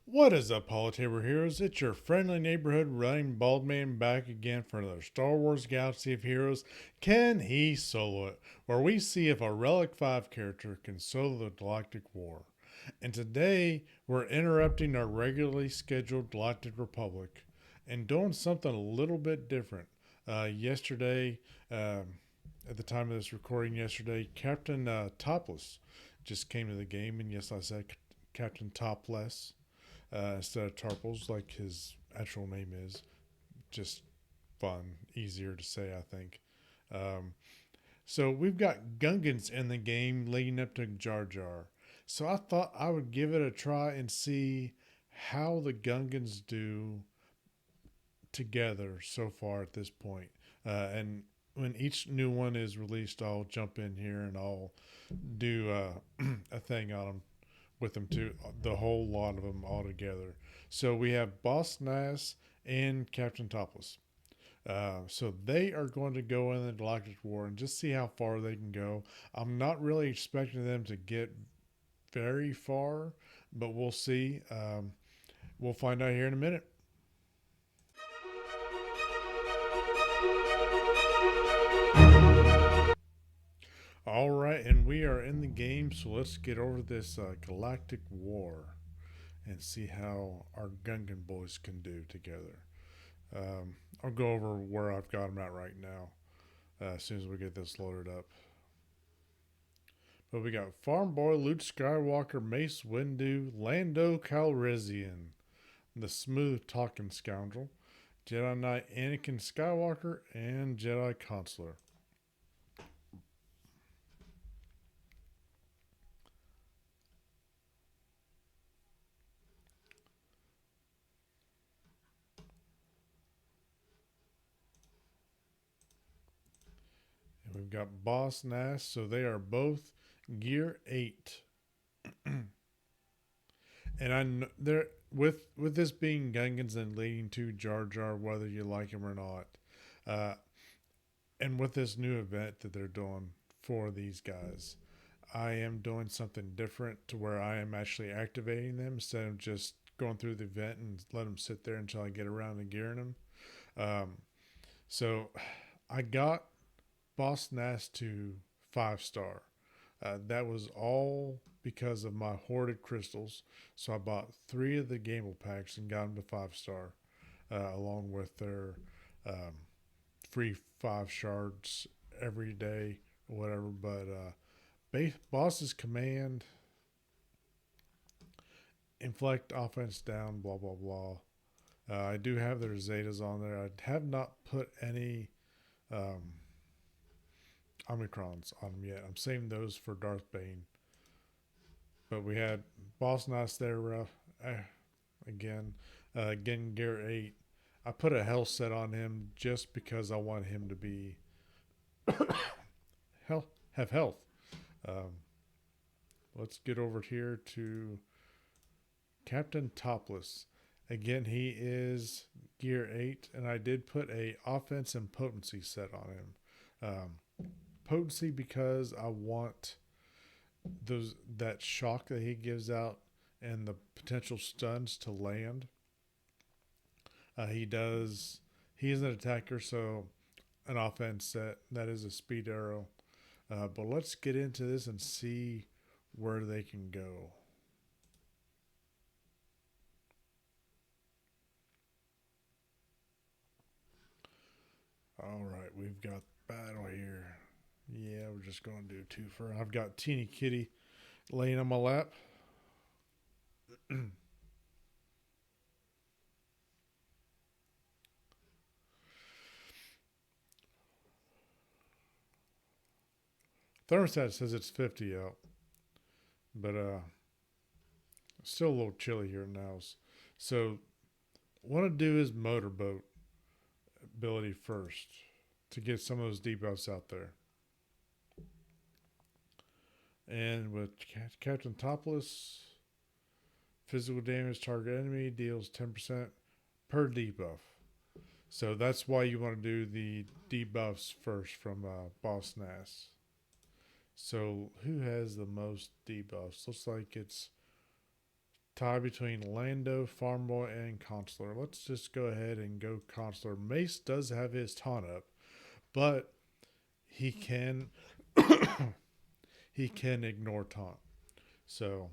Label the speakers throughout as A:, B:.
A: What is up, Polytaber Heroes? It's your friendly neighborhood running bald man back again for another Star Wars Galaxy of Heroes. Can he solo it? Where we see if a Relic 5 character can solo the Galactic War. And today, we're interrupting our regularly scheduled Galactic Republic and doing something a little bit different. Yesterday, at the time of this recording yesterday, Captain Topless just came to the game. And yes, I said Captain Topless instead of Tarples, like his actual name is. Just fun, easier to say, I think. Um, so we've got Gungans in the game leading up to Jar Jar. So I thought I would give it a try and see how the Gungans do together so far at this point. And when each new one is released, I'll jump in here and I'll do a thing on them with them too, the whole lot of them all together. So we have Boss Nass and Captain Topless. So they are going to go in the Galactic War and just see how far they can go. I'm not really expecting them to get very far, but we'll see. We'll find out here in a minute. All right, and we are in the game, so let's get over this Galactic War and see how our Gungan boys can do together. I'll go over where I've got them at right now as soon as we get this loaded up. But we got Farm Boy, Luke Skywalker, Mace Windu, Lando Calrissian, the smooth talking scoundrel, Jedi Knight Anakin Skywalker, and Jedi Consular. And we've got Boss Nass, so they are both Gear 8. And I know they're with this being Gungans and leading to Jar Jar, whether you like him or not, uh, and with this new event that they're doing for these guys, I am doing something different to where I am actually activating them instead of just going through the event and let them sit there until I get around to gearing them. Um, so I got Boss Nass to 5 star. That was all because of my hoarded crystals. So I bought 3 of the gamble packs and got them to 5 star, along with their um, free 5 shards every day or whatever. But boss's command, inflect offense down, blah blah blah. I do have their Zetas on there. I have not put any um, Omicrons on them yet. I'm saving those for Darth Bane. But we had Boss Knots there again. Again, Gear 8. I put a health set on him just because I want him to be have health. Um, let's get over here to Captain Topless. Again, he is Gear 8, and I did put a offense and potency set on him. Potency because I want those that shock that he gives out and the potential stuns to land. He does. He is an attacker, so an offense set that is a speed arrow. But let's get into this and see where they can go. All right, we've got battle here. Yeah, we're just going to do two for. I've got Teeny Kitty laying on my lap. Thermostat says it's 50 out, but still a little chilly here now. So, want to do his motorboat ability first to get some of those debuffs out there. And with Captain Topless, physical damage target enemy deals 10% per debuff. So that's why you want to do the debuffs first from Boss Nass. So who has the most debuffs? Looks like it's tie between Lando, Farm Boy, and Consular. Let's just go ahead and go Consular. Mace does have his taunt up, but he can he can ignore taunt. So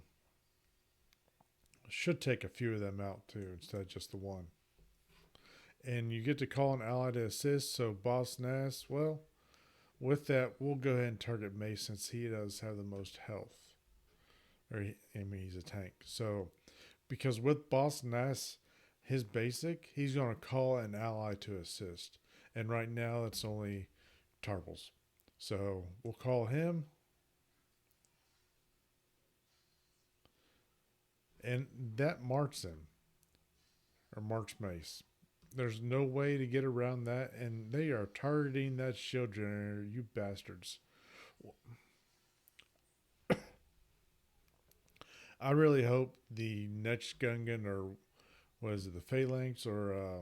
A: should take a few of them out too instead of just the one. And you get to call an ally to assist. So Boss Nass, well, with that, we'll go ahead and target Mace since he does have the most health. I mean, he's a tank. So because with Boss Nass, his basic, he's going to call an ally to assist. And right now, it's only Tarbles. So we'll call him. And that marks him, or marks Mace. There's no way to get around that, and they are targeting that shield generator, you bastards. I really hope the next Gungan, or was it the Phalanx or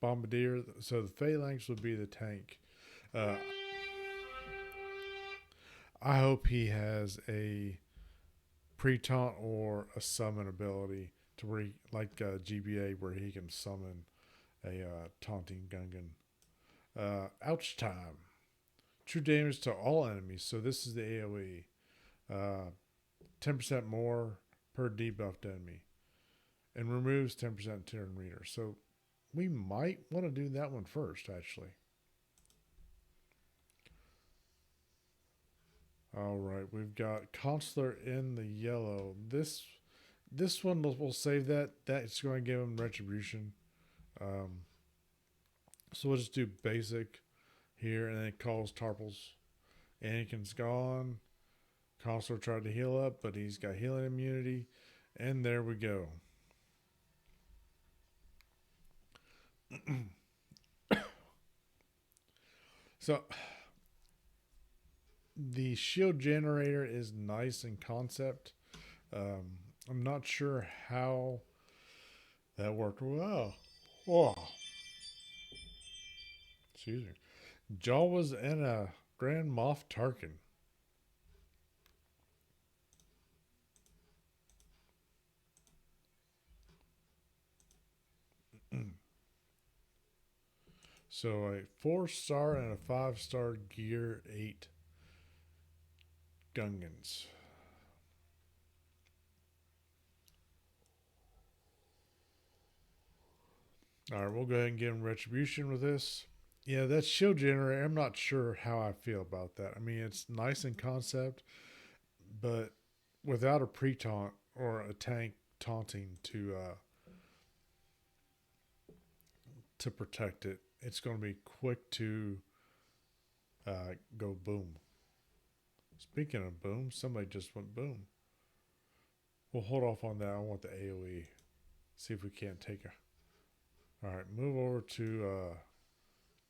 A: Bombardier? So the Phalanx would be the tank. Uh, I hope he has a pre-taunt or a summon ability to where he, like GBA, where he can summon a taunting Gungan. Ouch time. True damage to all enemies. So this is the AoE. 10% more per debuffed enemy. And removes 10% turn meter. So we might want to do that one first, actually. All right, we've got Consular in the yellow. This one we'll save that. That's going to give him retribution. Um, so we'll just do basic here, and then it calls Tarples. Anakin's gone. Consular tried to heal up, but he's got healing immunity. And there we go. So the shield generator is nice in concept. I'm not sure how that worked well. Oh, excuse me. Jawas and a Grand Moff Tarkin. So a 4-star and a 5-star Gear 8 Gungans. All right, we'll go ahead and give him retribution with this. Yeah, that shield generator, I'm not sure how I feel about that. I mean, it's nice in concept, but without a pre-taunt or a tank taunting to protect it, it's going to be quick to go boom. Speaking of boom, somebody just went boom. We'll hold off on that. I want the AoE. See if we can't take her. All right, move over to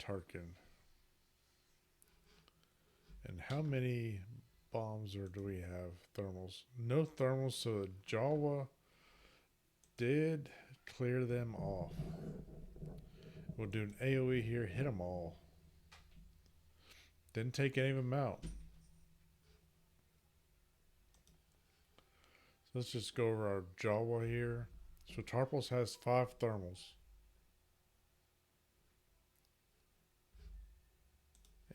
A: Tarkin. And how many bombs or do we have? Thermals. No thermals, so Jawa did clear them off. We'll do an AoE here, hit them all. Didn't take any of them out. So let's just go over our Jawa here. So Tarpals has 5 thermals.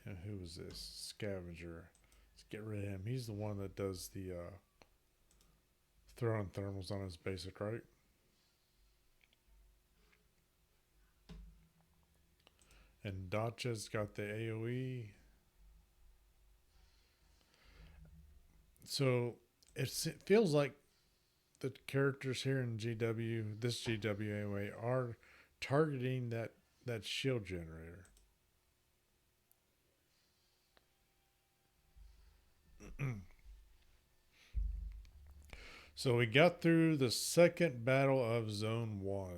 A: And who is this? Scavenger. Let's get rid of him. He's the one that does the throwing thermals on his basic, right? And Dacha's got the AoE. So it feels like the characters here in GW, this GW anyway, are targeting that shield generator. So we got through the second battle of Zone 1.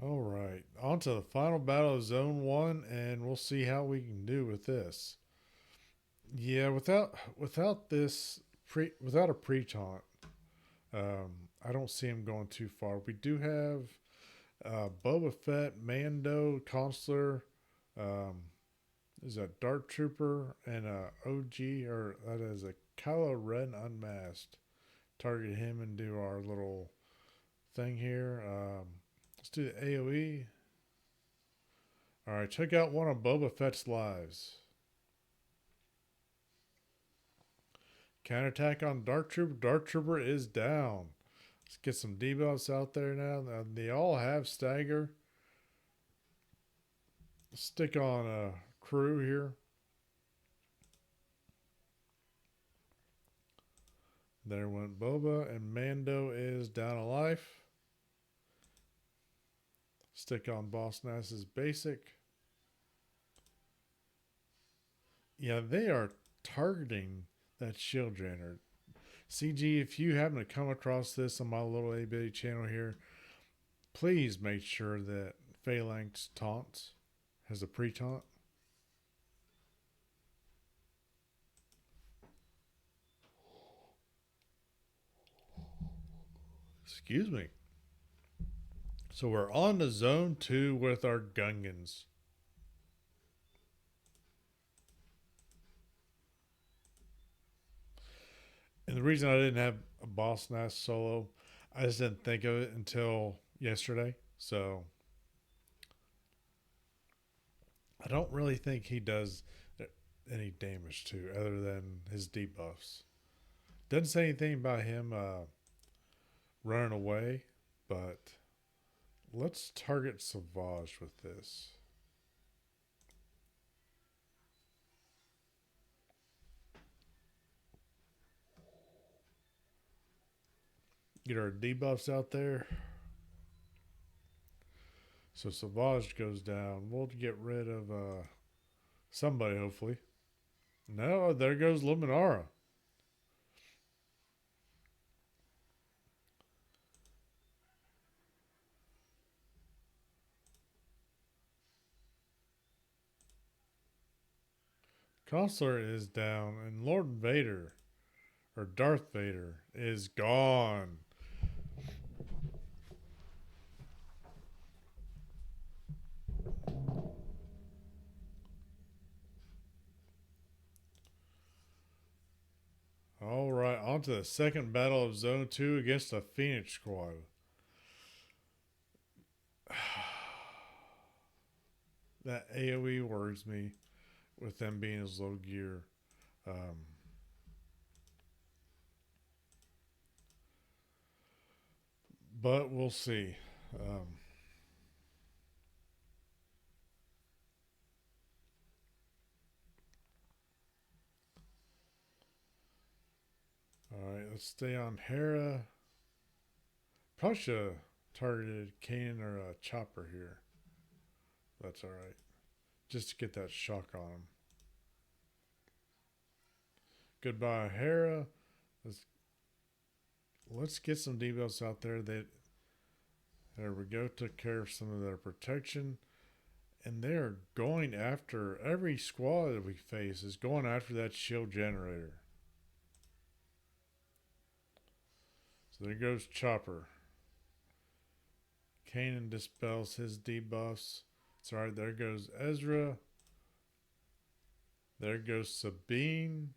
A: All right. on to the final battle of Zone 1, and we'll see how we can do with this. Yeah, without this without a pre-taunt, I don't see him going too far. We do have Boba Fett, Mando, Consular, um, is a Dark Trooper, and a OG, or that is a Kylo Ren unmasked. Target him and do our little thing here. Let's do the AoE. All right, check out one of Boba Fett's lives. Counterattack on Dark Trooper. Dark Trooper is down. Let's get some debuffs out there now. They all have stagger. Stick on a crew here. There went Boba, and Mando is down a life. Stick on Boss Nass's basic. Yeah, they are targeting that shield drainer. CG, if you happen to come across this on my little ABA channel here, please make sure that Phalanx taunts has a pre-taunt. Excuse me. So we're on to Zone 2 with our Gungans. And the reason I didn't have a Boss Nass solo, I just didn't think of it until yesterday. So I don't really think he does any damage to other than his debuffs. Doesn't say anything about him running away, but let's target Savage with this. Get our debuffs out there. So Savage goes down. We'll get rid of somebody, hopefully. No, there goes Luminara. Consular is down, and Lord Vader, or Darth Vader, is gone. All right, on to the second battle of Zone 2 against the Phoenix Squad. That AoE worries me with them being as low gear. Um, but we'll see. All right, let's stay on Hera. Probably should have targeted Kanan or a Chopper here. That's all right. Just to get that shock on him. Goodbye, Hera. Let's get some debuffs out there. There we go. Took care of some of their protection. And they're going after every squad that we face is going after that shield generator. So there goes Chopper. Kanan dispels his debuffs. It's alright, there goes Ezra. There goes Sabine.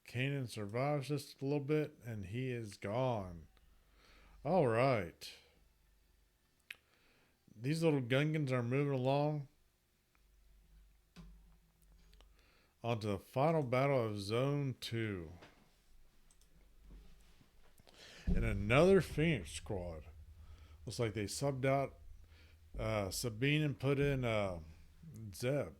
A: Kanan survives just a little bit and he is gone. Alright. These little Gungans are moving along. On to the final battle of Zone 2. And another Phoenix squad. Looks like they subbed out Sabine and put in Zeb.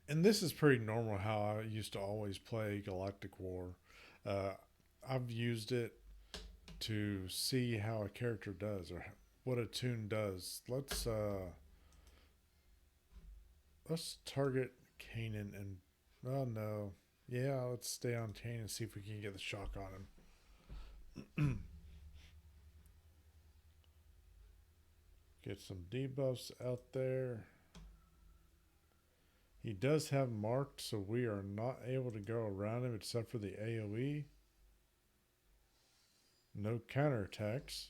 A: And this is pretty normal how I used to always play Galactic War. Uh, I've used it to see how a character does or what a tune does. Let's Let's target Kanan and. Oh no. Yeah, let's stay on Kanan and see if we can get the shock on him. Get some debuffs out there. He does have marked, so we are not able to go around him except for the AoE. No counterattacks.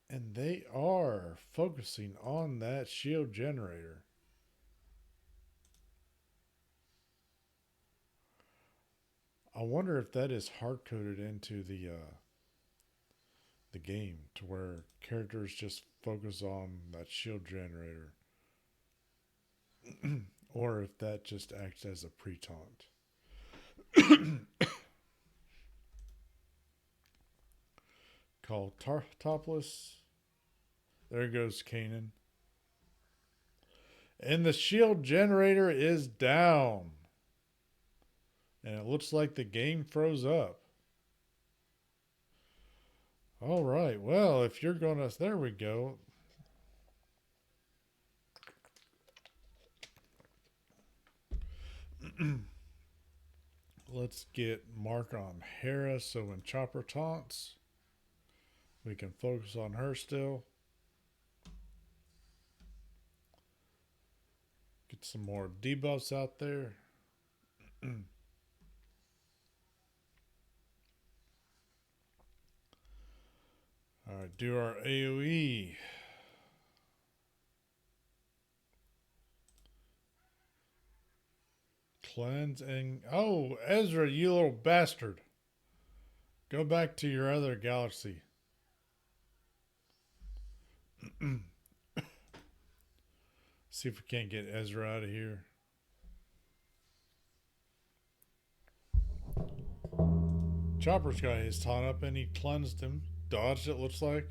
A: And they are focusing on that shield generator. I wonder if that is hard coded into the game to where characters just focus on that shield generator, or if that just acts as a pre taunt. Called Topless. There goes Kanan. And the shield generator is down. And it looks like the game froze up. All right. Well, if you're going to. There we go. Let's get Mark on Hera so when Chopper taunts, we can focus on her still. Get some more debuffs out there. Alright, do our AoE. Cleanse and. Oh, Ezra, you little bastard. Go back to your other galaxy. See if we can't get Ezra out of here. Chopper's got his taunt up and he cleansed him. Dodged it, looks like.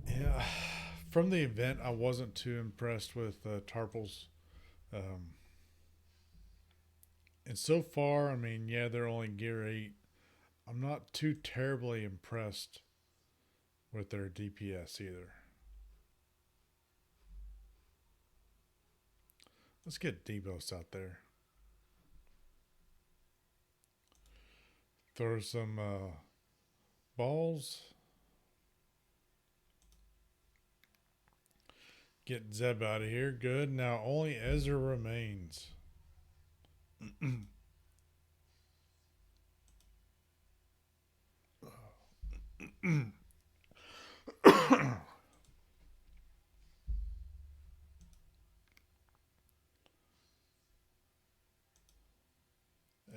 A: Yeah. From the event, I wasn't too impressed with Tarpals. Um, and so far, I mean, yeah, they're only gear 8. I'm not too terribly impressed with their DPS either. Let's get debuffs out there. Throw some balls. Get Zeb out of here. Good. Now only Ezra remains.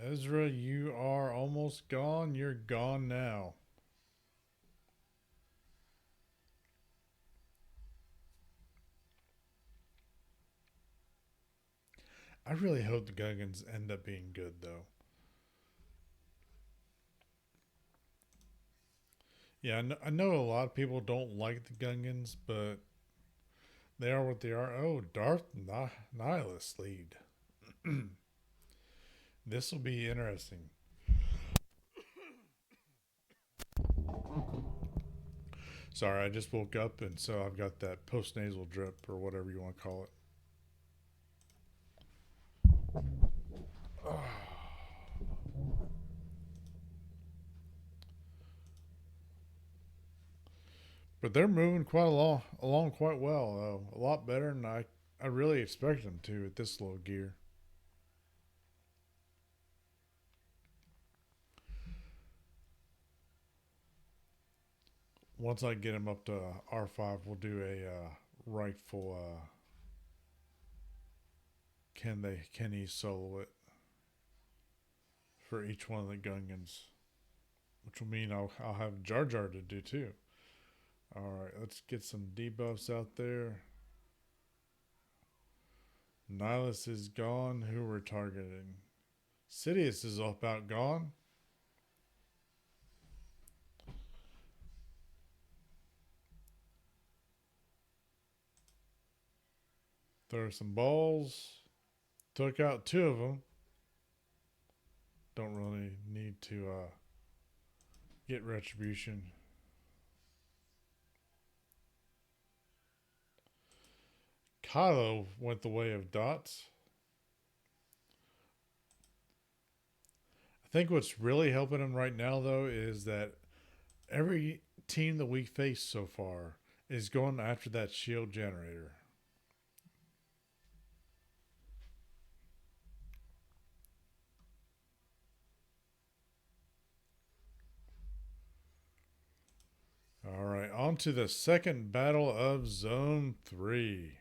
A: Ezra, you are almost gone. You're gone now. I really hope the Gungans end up being good, though. Yeah, I know a lot of people don't like the Gungans, but they are what they are. Oh, Darth Nihilus lead. This will be interesting. Sorry, I just woke up and so I've got that post nasal drip or whatever you want to call it. But they're moving quite along quite well, though. A lot better than I really expected them to at this low gear. Once I get him up to R5, we'll do a rightful. Can he solo it for each one of the Gungans, which will mean I'll have Jar Jar to do too. All right, let's get some debuffs out there. Nihilus is gone. Who we're targeting? Sidious is about gone. Throw some balls. Took out two of them. Don't really need to get retribution. Kylo went the way of dots. I think what's really helping him right now, though, is that every team that we faced so far is going after that shield generator. All right, on to the second battle of Zone 3.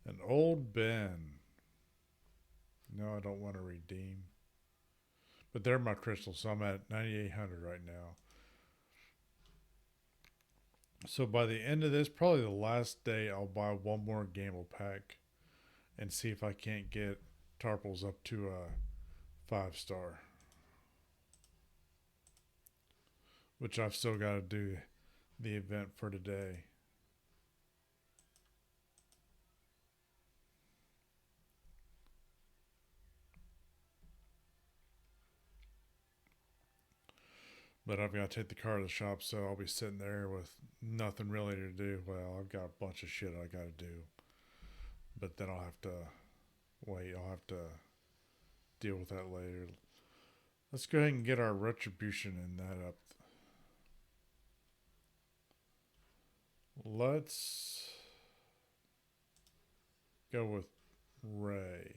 A: An old Ben. No, I don't want to redeem. But they're my crystals, so I'm at 9,800 right now. So by the end of this, probably the last day, I'll buy one more gamble pack and see if I can't get Tarples up to a 5-star. Which I've still got to do the event for today. But I've got to take the car to the shop, so I'll be sitting there with nothing really to do. Well, I've got a bunch of shit I got to do. But then I'll have to wait. I'll have to deal with that later. Let's go ahead and get our retribution in that up. Let's go with Ray.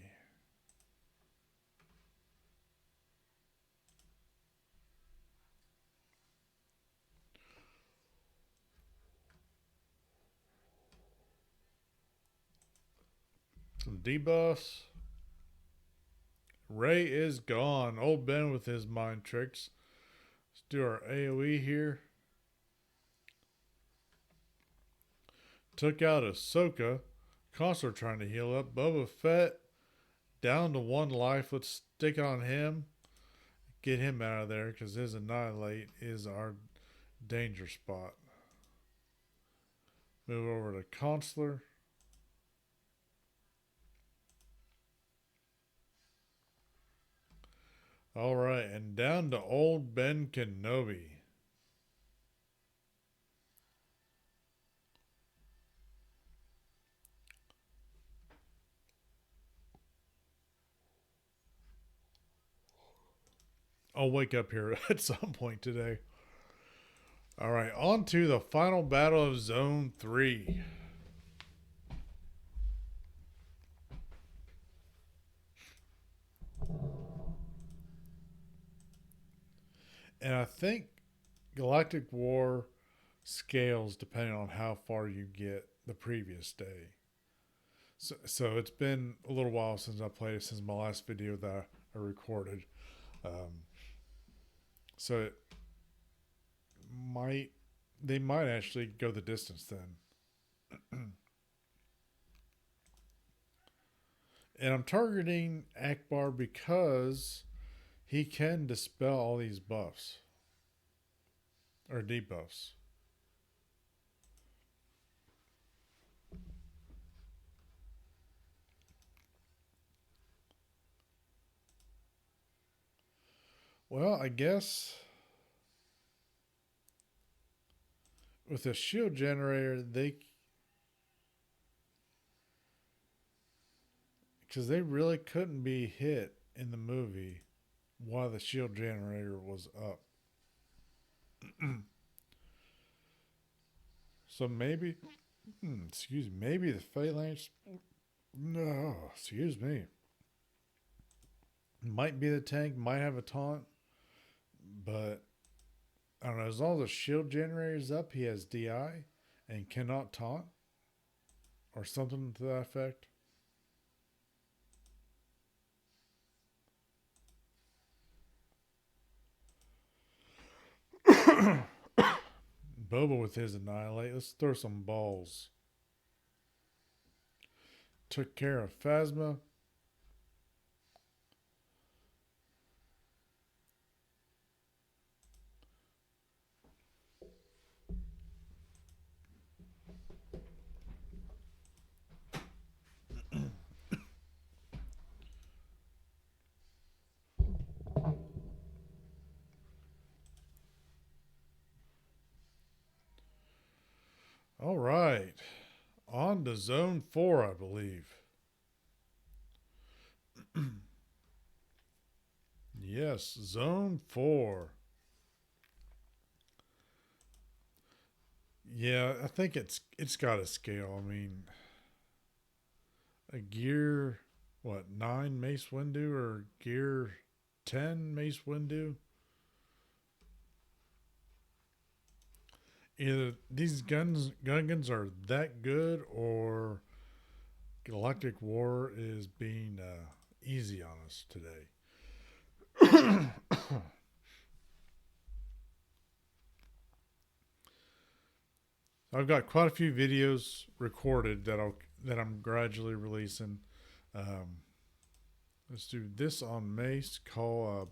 A: Some debuffs. Ray is gone. Old Ben with his mind tricks. Let's do our AoE here. Took out Ahsoka. Constantly trying to heal up. Boba Fett down to 1 life. Let's stick it on him. Get him out of there because his Annihilate is our danger spot. Move over to Consular. All right, and down to old Ben Kenobi. I'll wake up here at some point today. All right, on to the final battle of Zone 3. And I think Galactic War scales depending on how far you get the previous day. So it's been a little while since I played it, since my last video that I recorded. So it they might actually go the distance then. And I'm targeting Akbar because he can dispel all these buffs or debuffs. Well, I guess with a shield generator, because they really couldn't be hit in the movie while the shield generator was up. So maybe, maybe the Phalanx, no, excuse me, might be the tank, might have a taunt, but I don't know. As long as the shield generator is up, he has DI and cannot taunt or something to that effect. Boba with his Annihilate. Let's throw some balls. Took care of Phasma. to Zone 4, I believe. Yes, Zone 4. Yeah, I think it's got a scale. I mean, a gear, what, 9 Mace Windu or gear 10 Mace Windu? Either these Gungans are that good, or Galactic War is being easy on us today. I've got quite a few videos recorded that I'm gradually releasing. Um, let's do this on Mace. Call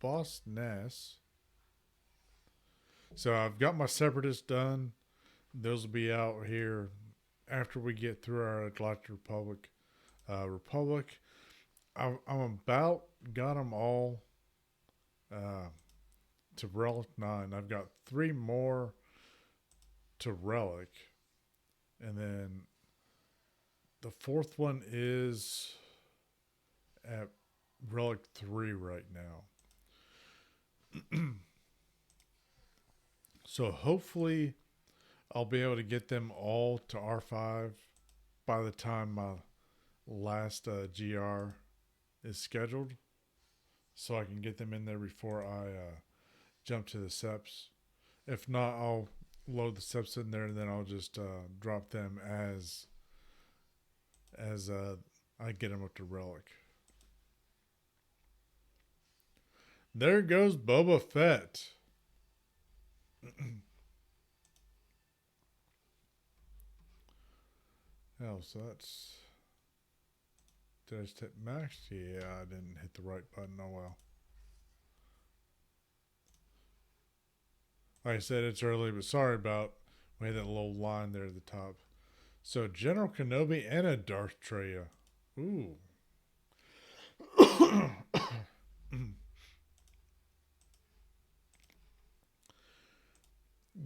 A: Boss Nass. So I've got my Separatists done. Those will be out here after we get through our Galactic Republic. I'm about got them all uh, to Relic 9. I've got 3 more to Relic. And then the 4th one is at Relic 3 right now. So hopefully I'll be able to get them all to R5 by the time my last GR is scheduled, so I can get them in there before I jump to the Seps. If not, I'll load the Seps in there, and then I'll just drop them as I get them up to Relic. There goes Boba Fett. Oh, so that's... Did I just hit max? Yeah, I didn't hit the right button. Oh well. Like I said, it's early, but sorry about we had that little line there at the top. So General Kenobi and a Darth Traya. Ooh.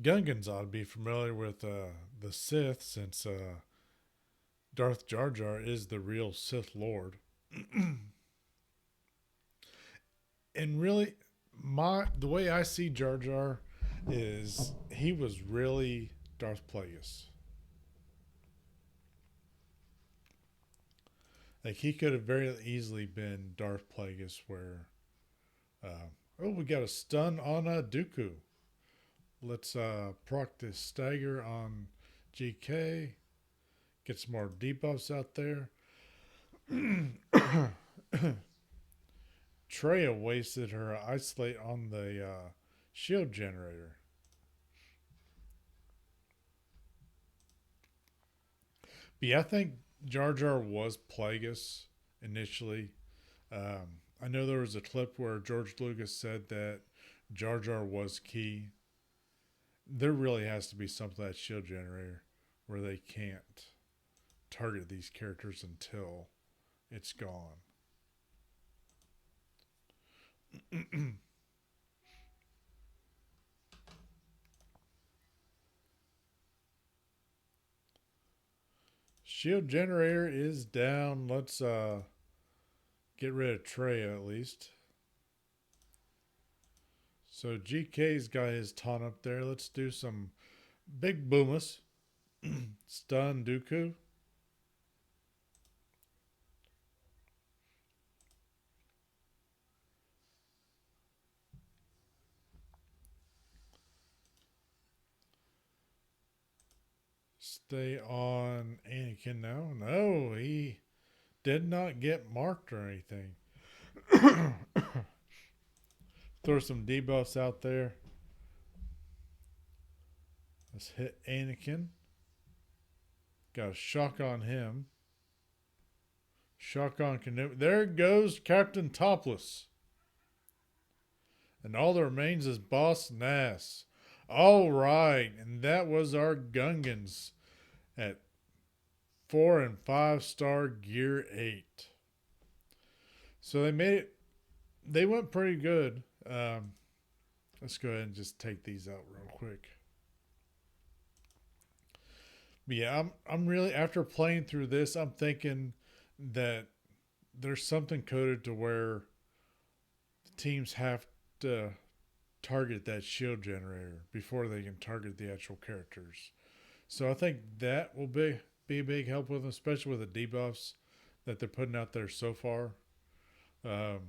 A: Gungans ought to be familiar with the Sith, since Darth Jar Jar is the real Sith Lord. And really, the way I see Jar Jar is he was really Darth Plagueis. Like, he could have very easily been Darth Plagueis, where oh, we got a stun on Dooku. Let's proc this stagger on GK. Get some more debuffs out there. Traya wasted her isolate on the shield generator. But yeah, I think Jar Jar was Plagueis initially. I know there was a clip where George Lucas said that Jar Jar was key. There really has to be something that shield generator where they can't target these characters until it's gone. Shield generator is down. Let's get rid of Traya at least. So GK's got his taunt up there. Let's do some big boomus. Stun Dooku. Stay on Anakin now. No, he did not get marked or anything. Throw some debuffs out there. Let's hit Anakin. Got a shock on him. Shock on Kenobi. There goes Captain Topless. And all that remains is Boss Nass. All right, and that was our Gungans at 4 and 5 star gear 8. So they made it. They went pretty good. Let's go ahead and just take these out real quick. But yeah, I'm really, after playing through this, I'm thinking that there's something coded to where teams have to target that shield generator before they can target the actual characters. So I think that will be a big help with them, especially with the debuffs that they're putting out there so far. Um,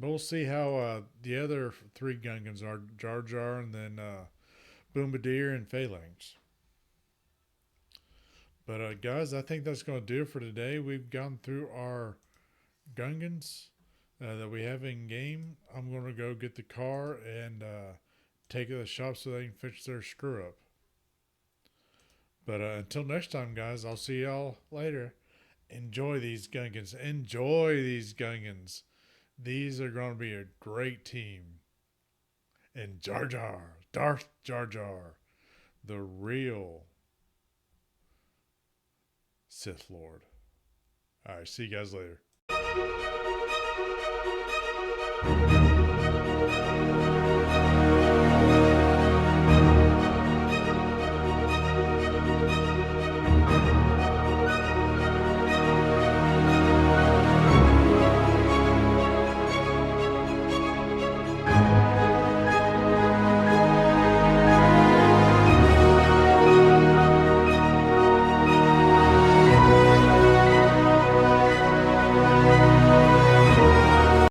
A: but we'll see how the other three Gungans are: Jar Jar, and then Bombardier and Phalanx. But guys, I think that's going to do it for today. We've gone through our Gungans that we have in game. I'm going to go get the car and take it to the shop so they can fix their screw up. But until next time, guys, I'll see y'all later. Enjoy these Gungans. Enjoy these Gungans. These are going to be a great team. And Jar Jar, Darth Jar Jar, the real Sith Lord. All right, see you guys later.